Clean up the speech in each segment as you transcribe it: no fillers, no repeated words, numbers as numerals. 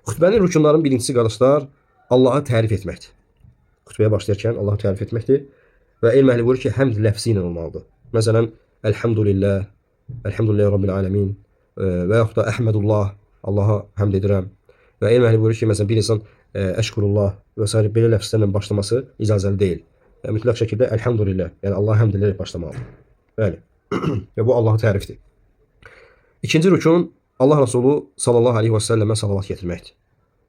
Xütbənin rükunlarının birincisi qardaşlar, Allah'a tərif etməkdir. Xütbəyə başlayarkən Allah'a tərif etməkdir. Və elm əhli buyurur ki, həmd ləfzi ilə olmalıdır. Məsələn, Elhamdülillah, Elhamdülillahi Rabbil Alemin və yaxud da Əhmədullah, Allaha həmd edirəm. Və elm əhli buyurur ki, məsələn, bir insan Əşkurullah və s. belə ləfzlərlə başlaması icazəli deyil. Yəni, mütləq şəkildə Elhamdülillah, yəni Allaha həmd edərək başlamalıdır. Bəli. Və bu Allah'a tərifdir. İkinci rükun Allah Resulü sallallahu aleyhi və səlləmə salavat getirməkdir.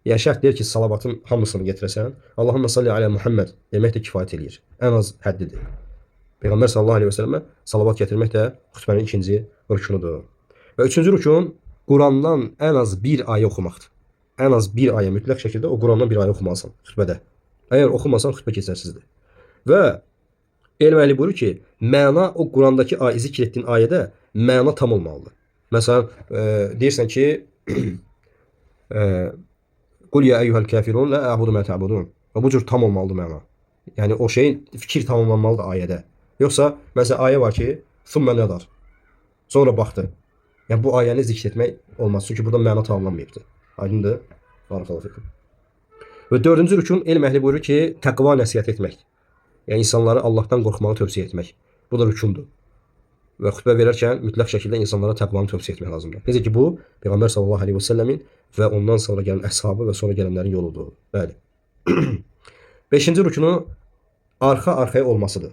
Yəni şərt deyir ki, salavatın hamısını getirəsən, Allahümme salli alə Muhammed demək də kifayət eləyir. Ən az həddidir. Peyğəmbər sallallahu aleyhi və səlləmə salavat getirmək də xütbənin ikinci rükunudur. Və üçüncü rükun Qurandan ən az bir ayə oxumaqdır. Ən az bir ayə mütləq şəkildə o Qurandan bir ayə oxumalısan xütbədə. Əgər oxumasan xütbə keçərsizdir. Və elm əhli buyurur ki, məna o Qurandakı zikr etdiyin ayədə məna tam olmalıdır. Məsələn, deyirsən ki, Qul ya eyyuhəl kafirun la a'budu ma ta'budun. Və bu cür tam olmalıdır məna. Yəni o şeyin fikir tamamlanmalıdır ayədə. Yoxsa məsələn ayə var ki, "Thumma nadar." Sonra baxdı. Yəni bu ayəni zikr etmək olmaz. Çünki burada məna tamamlanmayıbdır. Aydındır? Barakallahu fikum. Və dördüncü rükun elm əhli buyurur ki, təqva nəsihət etməkdir. Yəni insanları Allahdan qorxmağı tövsiyə etmək. Bu da rükundur. Və xütbə verərkən mütləq şəkildə insanlara təqvanı tövsiyə etmək lazımdır. Necə ki bu Peyğəmbər sallallahu əleyhi və səlləmin və ondan sonra gələn əshabı və sonra gələnlərin yoludur. Bəli. 5-ci rükunu arxa-arxaya olmasıdır.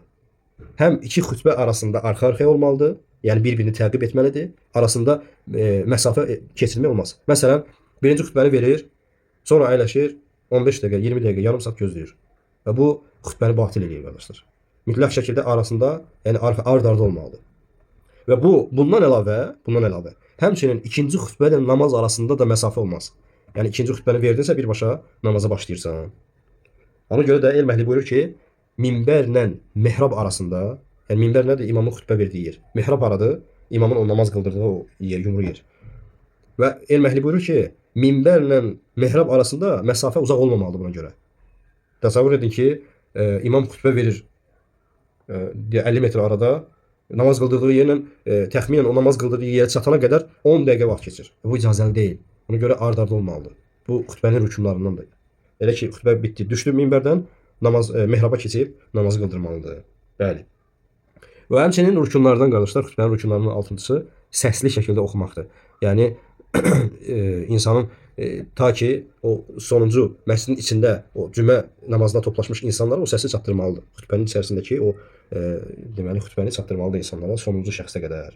Həm iki xütbə arasında arxa-arxaya olmalıdır. Yəni bir-birini təqib etməlidir. Arasında məsafə keçirmək olmaz. Məsələn, birinci xütbəni verir, sonra əyləşir, 15 dəqiqə, 20 dəqiqə, yarım saat gözləyir. Və bu xütbəni batil edir qardaşlar. Mütləq şəkildə arasında, yəni ard-arda olmalıdır. Və bundan əlavə, həmçinin ikinci xütbə ilə namaz arasında da məsafə olmaz. Yəni ikinci xütbəni verdinsə birbaşa namaza başlayırsan. Ona görə də elm əhli buyurur ki, minbərlə mehrab arasında, yəni minbər nədir? İmamın xütbə verdiyi yer. Mehrab aradır, imamın o namaz qıldırdığı o yer, yumru yer. Və elm əhli buyurur ki, minbərlə mehrab arasında məsafə uzaq olmamalıdır buna görə. Təsəvvür edin ki, imam xütbə verir 50 metr arada, namaz qıldırdığı yerlə təxminən o namaz qıldırdığı yerə çatana qədər 10 dəqiqə vaxt keçir. Bu icazəli deyil. Ona görə ard-arda olmalıdır. Bu xütbənin rükunlarındandır. Elə ki, xütbə bitdi, düşdü minbərdən, mehraba keçib namazı qıldırmalıdır. Bəli. Və həmçinin rükunlardan qardaşlar, xütbənin rükunlarının altıncısı səsli şəkildə oxumaqdır. Yəni insanın ta ki o sonuncu məscidin içində o cümə namazına toplaşmış insanlara o səsi çatdırmalıdır. Xütbənin içərisindəki o deməli xütbəni çatdırmalıdır insanlara sonuncu şəxsə qədər.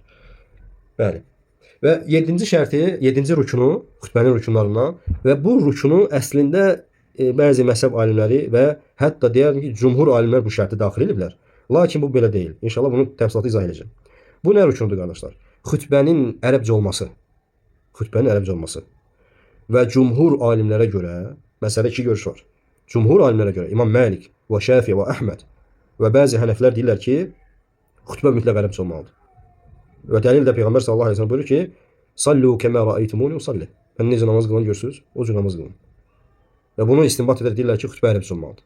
Bəli. Və 7-ci şərti, 7-ci rükunu xütbənin rükunlarından və bu rükunu əslində bəzi məzhəb alimləri və hətta deyərdim ki, cümhur alimlər bu şərti daxil ediblər. Lakin bu belə deyil. İnşallah bunu təfsilatı izah edəcəm. Bu nə rükunudur qardaşlar? Xütbənin ərəbcə olması. Xütbənin ərəbcə olması. Və cümhur alimlərə görə, məsələdə iki görüş var. Cümhur alimlərə görə, İmam Məlik və Şafi və Əhməd və bəzi hənəflər deyirlər ki, xütbə mütləq ərəbcə olmalıdır. Və dəlil də Peyğəmbər sallallahu əleyhi və səlləm buyurur ki, "Sallu kəmə rəaytumuni usalli." Mən necə namaz qılan görürsüz, o cür namaz qılın. Və bunu istinbat edər deyirlər ki, xütbə ərəbcə olmalıdır.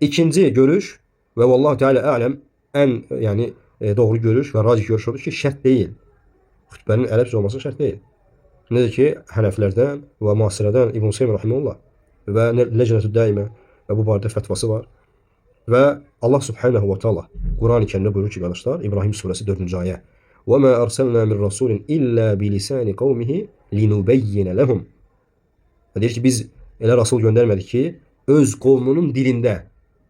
İkinci görüş və vallahu teala ələm ən yəni doğru görüş və racih görüş odur ki, şərt deyil. Xütbənin ərəbcə olması şərt deyil. Necə ki, hənəflərdən və müasirədən İbn Hüseyn rahimehullah və Ləcnətü Daimə və bu barədə fətvası var. Və Allah Subhanahu va Taala Quran-ı Kərimdə buyurur ki, qardaşlar, İbrahim surəsi 4-cü ayə: "Və ma arsalna min rasulin illa bi lisani qawmihi linubayyin lahum." Deyir ki, biz elə rasul göndərmədik ki, öz qovmunun dilində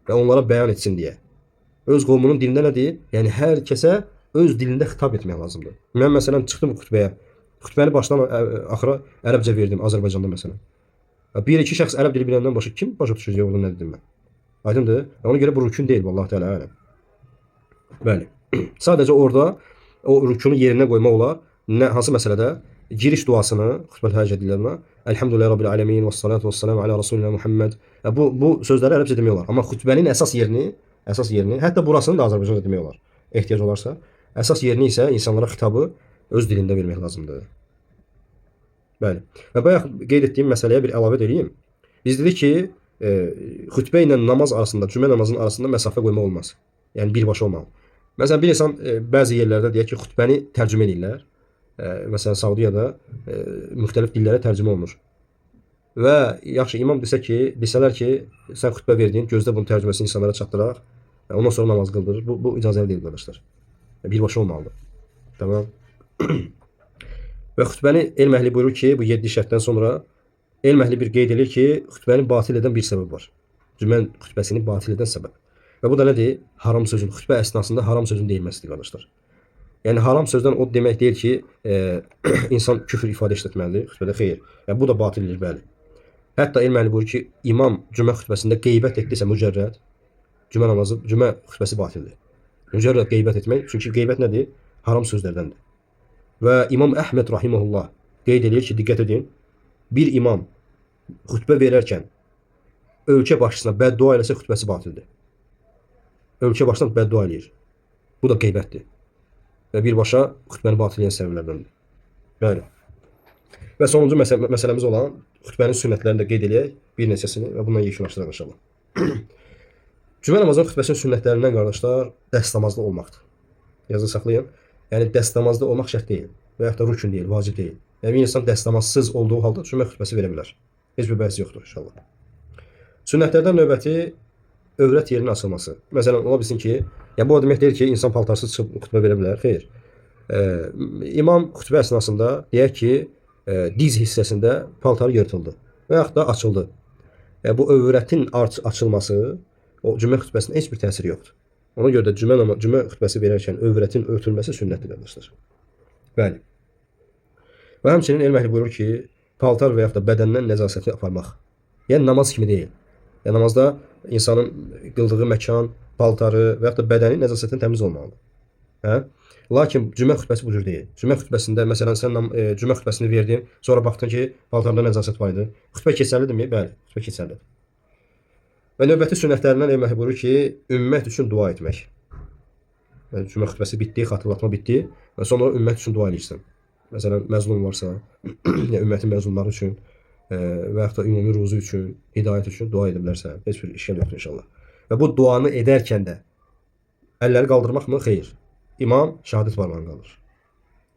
və onlara bəyan etsin deyə. Öz qovmunun dilində nədir? Yəni hər kəsə öz dilində xitab etmək lazımdır. Mən məsələn çıxdım xütbəyə. Xütbəni başdan axıra ərəbcə verdim Azərbaycanda məsələn. Bir-iki şəxs ərəb dili biləndən başqa kim başa düşəcək orada nə dedim mən? Aydındır? Ona görə bu rükun deyil vallahi təala ələm. Bəli. Sadəcə orada o rükunu yerinə qoymaq olar. Hansı məsələdə? Giriş duasını xütbət həcc edirlər. Elhamdülillahi Rabbil alemin və salatu və salam alə Rasulina Muhammed. Bu sözləri ərəbcə demək olar. Amma xütbənin əsas yerini, hətta burasını da Azərbaycanca demək olar. Ehtiyac olarsa. Əsas yerini isə insanlara xitabı öz dilində vermək lazımdır. Bəli. Və bayaq qeyd etdiyim məsələyə bir əlavə edeyim. Biz dedik ki, xütbə ilə namaz arasında, cümə namazının arasında məsafə qoymaq olmaz. Yəni birbaşa olmalı. Məsələn, bir insan bəzi yerlərdə deyək ki, xütbəni tərcümə edirlər. Məsələn, Saudiyada müxtəlif dillərə tərcümə olunur. və yaxşı imam desələr ki, sən xütbə verdin, gözlə bunun tərcüməsini insanlara çatdıraq. Ondan sonra namaz qıldırır. Bu icazəli deyil qardaşlar. Birbaşa olmalıdır. Tamam. Və xütbəni elm əhli buyurur ki, bu 7 şərtdən sonra elm əhli bir qeyd edir ki, xütbəni batil edən bir səbəb var. Cümə xütbəsini batil edən səbəb. Və bu da nədir? Haram sözün, xütbə əsnasında haram sözün deyilməsidir qardaşlar. Yəni haram sözdən o demək deyil ki, insan küfür ifadə etməlidir xütbədə, xeyr. Yəni bu da batildir, bəli. Hətta elm əhli buyurur ki, imam cümə xütbəsində qeybət etdisə mücərrəd, cümə xütbəsi batildir. Mücərrəd qeybət etmək, çünki qeybət nədir? Haram sözlərdəndir. Və İmam Əhməd rahimehullah qeyd edir ki, diqqət edin, bir imam xütbə verərkən ölkə başçısına bəddua eləsə xütbəsi batildir. Ölkə başçısına bəddua eləyir. Bu da qeybətdir. Və birbaşa xütbəni batil edən səbəblərdəndir. Bəli. Və sonuncu məsələmiz olan xütbənin sünnətlərini də qeyd eləyək, bir neçəsini və bundan yekunlaşdıraq inşallah. Cümə namazının xütbəsinin sünnətlərindən qardaşlar dəstəmazlı olmaqdır. Yazı saxlayın. Yəni dəstəmazlı olmaq şərt deyil və yaxud da rükün deyil, vacib deyil. Yəni bir insan dəstəmazsız olduğu halda cümə xütbəsi verə bilər. Heç bir bəhs yoxdur inşallah. Sünnətlərdən növbəti övrət yerinin açılması. Məsələn, ola bilsin ki, ya bu o demək deyil ki, insan paltarsız çıxıb xütbə verə bilər. Xeyr. İmam xütbə əsnasında deyək ki, diz hissəsində paltarı yırtıldı və yaxud da açıldı. Bu övrətin açılması o cümə xütbəsində heç bir təsiri yoxdur. Ona görə də cümə xütbəsi verərkən övrətin örtülməsi sünnətdir qardaşlar. Bəli. Və həmçinin elm əhli buyurur ki, paltar və yaxud da bədəndən nəzasəti aparmaq. Yəni namaz kimi deyil. Yəni namazda insanın qıldığı məkan, paltarı və yaxud da bədəni nəzasətin təmiz olmalıdır. Hə? Lakin cümə xütbəsi bu cür deyil. Cümə xütbəsində məsələn sən cümə xütbəsini verdin, sonra baxdın ki, paltarda nəzasət var idi. Xütbə keçərlidirmi? Bəli, xütbə keçərlidir. Və növbəti sünnətlərindən elm əhli buyurur ki, ümmət üçün dua etmək. Yəni cümə xütbəsi bitdi, xatırlatma bitdi və sonra ümmət üçün dua edirsən. Məsələn, məzlum varsa, yəni ümmətin məzlumları üçün və yaxud da ümumi ruzu üçün, hidayət üçün dua edə bilərsən. Heç bir işgal yoxdur inşallah. Və bu duanı edərkən də əlləri qaldırmaq mı? Xeyr. İmam şəhadət barmağını qaldırır.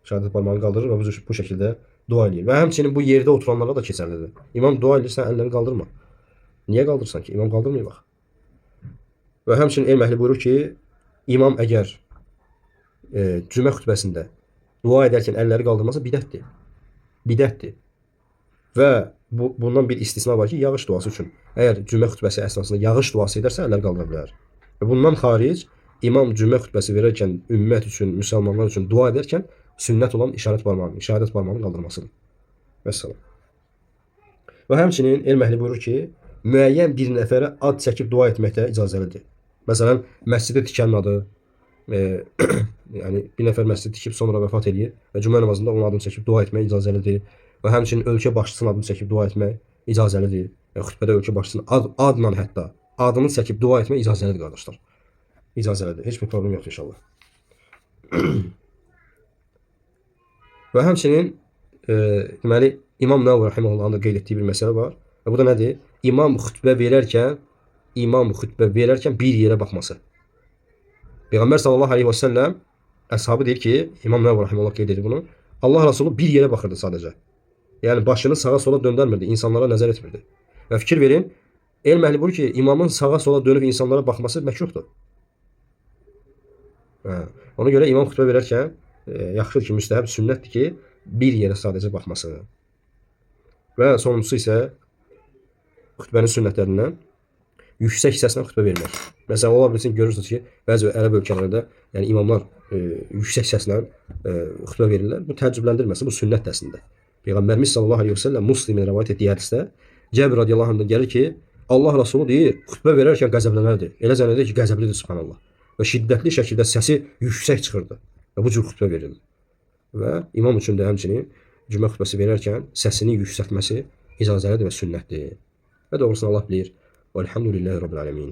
Şəhadət barmağını qaldırır və bu şəkildə dua edir. Və həmçinin bu yerdə oturanlara da keçərlidir. İmam dua edirsən, əlləri qaldırma. Niyə qaldırsan ki? İmam qaldırmıyor bax. Və həmçinin elm əhli buyurur ki, imam əgər cümə xütbəsində dua edərkən əlləri qaldırmasa bidətdir. Bidətdir. Və bundan bir istisna var ki, yağış duası üçün. Əgər cümə xütbəsi əsnasında yağış duası edərsə, əlləri qaldıra bilər. Və bundan xaric, imam cümə xütbəsi verərkən ümmət üçün, müsəlmanlar üçün dua edərkən sünnət olan işarət barmağını qaldırmasıdır. Vəssalam. Və həmçinin elm əhli buyurur ki, müəyyən bir nəfərə ad çəkib dua etmək də icazəlidir. Məsələn, məscidə tikənin adı, yəni bir nəfər məscid tikib sonra vəfat edir və cümə namazında onun adını çəkib dua etmək icazəlidir. Və həmçinin ölkə başçısının adını çəkib dua etmək icazəlidir. Yəni xütbədə ölkə başçısının adla hətta adını çəkib dua etmək icazəlidir qardaşlar. İcazəlidir. Heç bir problem yoxdur inşallah. Və həmçinin deməli İmam Nəvvi rahimehullahın da qeyd etdiyi bir məsələ var. Və bu da nədir? İmam xütbə verərkən bir yerə baxması. Peyğəmbər sallallahu aleyhi və səlləm əshabı deyir ki, İmam Nəvvi rahimehullah qeyd edir bunu. Allah Resulü bir yerə baxırdı sadəcə. Yəni başını sağa sola döndərmirdi, insanlara nəzər etmirdi. Və fikir verin, elm əhli buyurur ki, imamın sağa sola dönüb insanlara baxması məkruhdur. Ona görə imam xütbə verərkən yaxşıdır ki, müstəhəb, sünnətdir ki, bir yerə sadəcə baxması. Və sonuncusu isə xütbənin sünnətlərindən yüksək hissəsindən xütbə vermək. Məsələn, ola bilsin görürsünüz ki, bəzi ərəb ölkələrində yəni imamlar yüksək səslə xütbə verirlər. Bu təəccübləndirməsin, bu sünnət əslində. Peyğəmbərimiz sallallahu əleyhi və səlləm Müslimin rivayet etdiyi hədisdə Cəbir radiyallahu anhdan gəlir ki, Allah Resulü deyir, xütbə verərkən qəzəblənərdi. Elə zənn edir ki, qəzəblidir subhanallah. Və şiddətli şəkildə səsi yüksək çıxırdı. Və bu cür xütbə verildi. Və imam üçün də həmçinin cümə xütbəsi verərkən səsini yüksəltməsi icazəlidir və sünnətdir. Və doğrusunu Allah bilir. Velhamdülillahi Rabbil alemin.